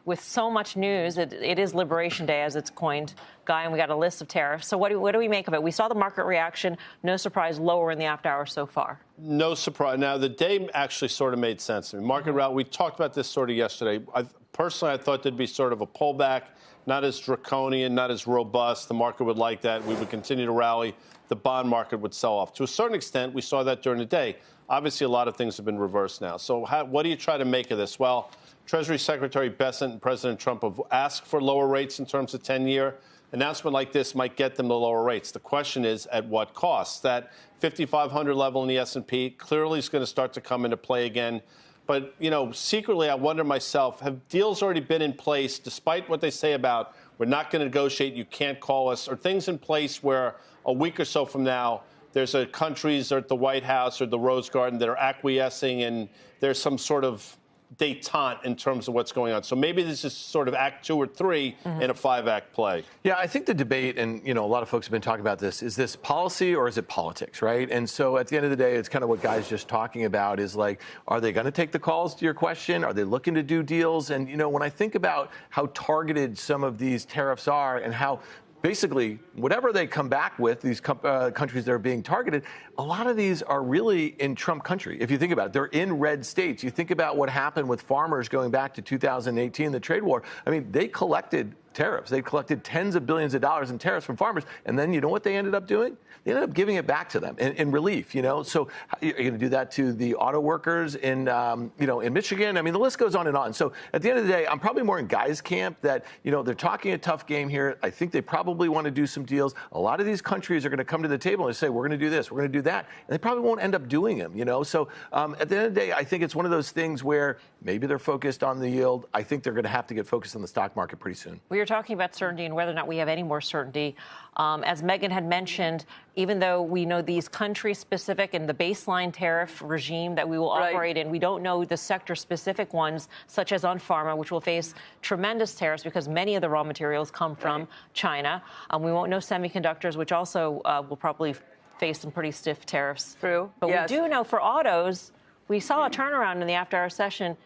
With so much news, it is Liberation Day, as it's coined, Guy, and we got a list of tariffs. So what do we make of it? We saw the market reaction. No surprise, lower in the after hours so far. No surprise. Now, the day actually sort of made sense to me. Market route, we talked about this sort of yesterday. Personally, I thought there'd be sort of a pullback, not as draconian, not as robust. The market would like that. We would continue to rally. The bond market would sell off. To a certain extent, we saw that during the day. Obviously, a lot of things have been reversed now. So what do you try to make of this? Well, Treasury Secretary Bessent and President Trump have asked for lower rates in terms of 10-year. Announcement like this might get them to lower rates. The question is, at what cost? That 5,500 level in the S&P clearly is going to start to come into play again. But, you know, secretly, I wonder myself, have deals already been in place, despite what they say about we're not going to negotiate, you can't call us, or things in place where a week or so from now, there's countries at the White House or the Rose Garden that are acquiescing, and there's some sort of detente in terms of what's going on. So maybe this is sort of act 2 or 3 in a 5-act play. Yeah, I think the debate, and, you know, a lot of folks have been talking about this, is this policy or is it politics, right? And so at the end of the day, it's kind of what Guy's just talking about is like, are they going to take the calls to your question? Are they looking to do deals? And, you know, when I think about how targeted some of these tariffs are and how basically, whatever they come back with, these countries that are being targeted, a lot of these are really in Trump country. If you think about it, they're in red states. You think about what happened with farmers going back to 2018, the trade war. I mean, they collected tariffs. They collected tens of billions of dollars in tariffs from farmers. And then you know what they ended up doing? They ended up giving it back to them in relief, you know. So you're going to do that to the auto workers in, you know, in Michigan. I mean, the list goes on and on. So at the end of the day, I'm probably more in Guy's camp that, you know, they're talking a tough game here. I think they probably want to do some deals. A lot of these countries are going to come to the table and say, we're going to do this, we're going to do that. And they probably won't end up doing them, you know. So at the end of the day, I think it's one of those things where maybe they're focused on the yield. I think they're going to have to get focused on the stock market pretty soon. We were talking about certainty and whether or not we have any more certainty. As Megan had mentioned, even though we know these country-specific and the baseline tariff regime that we will operate in, we don't know the sector-specific ones, such as on pharma, which will face tremendous tariffs because many of the raw materials come from China. We won't know semiconductors, which also will probably face some pretty stiff tariffs. True. But we do know for autos, we saw a turnaround in the after-hour session.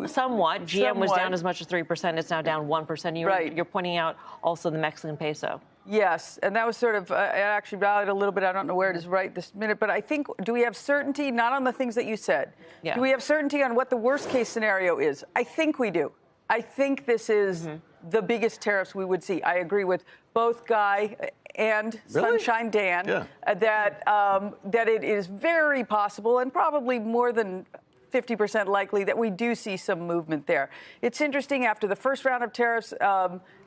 Somewhat. GM was down as much as 3%. It's now down 1%. You're pointing out also the Mexican peso. Yes, and that was sort of, I actually rallied a little bit. I don't know where it is right this minute, but I think, do we have certainty, not on the things that you said? Yeah. Do we have certainty on what the worst case scenario is? I think we do. I think this is the biggest tariffs we would see. I agree with both Guy and Sunshine Dan that it is very possible and probably more than 50% likely that we do see some movement there. It's interesting after the first round of tariffs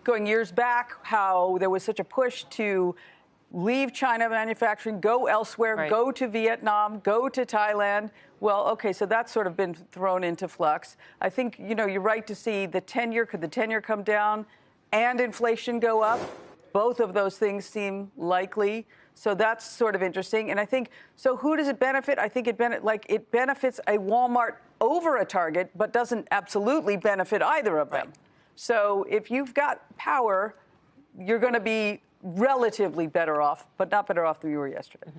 going years back, how there was such a push to leave China manufacturing, go elsewhere, go to Vietnam, go to Thailand. Well, okay, so that's sort of been thrown into flux. I think, you know, you're right to see the 10-year, could the 10-year come down and inflation go up? Both of those things seem likely. So that's sort of interesting. And I think, so who does it benefit? I think it benefits a Walmart over a Target, but doesn't absolutely benefit either of them. So if you've got power, you're going to be relatively better off, but not better off than you were yesterday.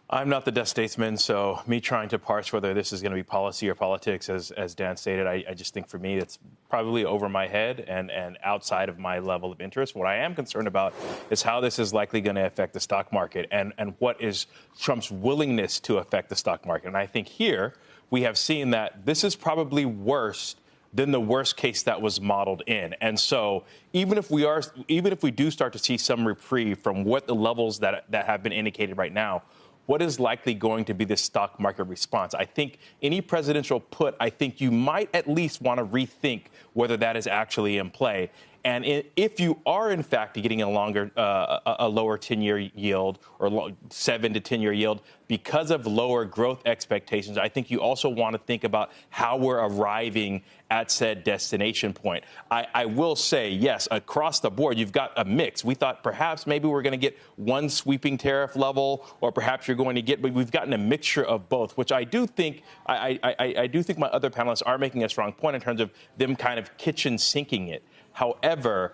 I'm not the desk statesman, so me trying to parse whether this is going to be policy or politics, as Dan stated, I just think for me it's probably over my head and outside of my level of interest. What I am concerned about is how this is likely going to affect the stock market and what is Trump's willingness to affect the stock market. And I think here we have seen that this is probably worse than the worst case that was modeled in. And so even if we do start to see some reprieve from what the levels that have been indicated right now, what is likely going to be the stock market response? I think any presidential put, I think you might at least want to rethink whether that is actually in play. And if you are, in fact, getting a lower 10-year yield or 7 to 10-year yield because of lower growth expectations, I think you also want to think about how we're arriving at said destination point. I will say, yes, across the board, you've got a mix. We thought perhaps maybe we're going to get one sweeping tariff level, or perhaps you're going to get, but we've gotten a mixture of both, which I do think, I do think my other panelists are making a strong point in terms of them kind of kitchen sinking it. However,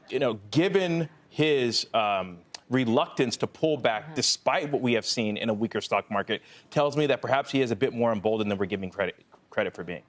you know, given his reluctance to pull back, despite what we have seen in a weaker stock market, tells me that perhaps he is a bit more emboldened than we're giving credit for being.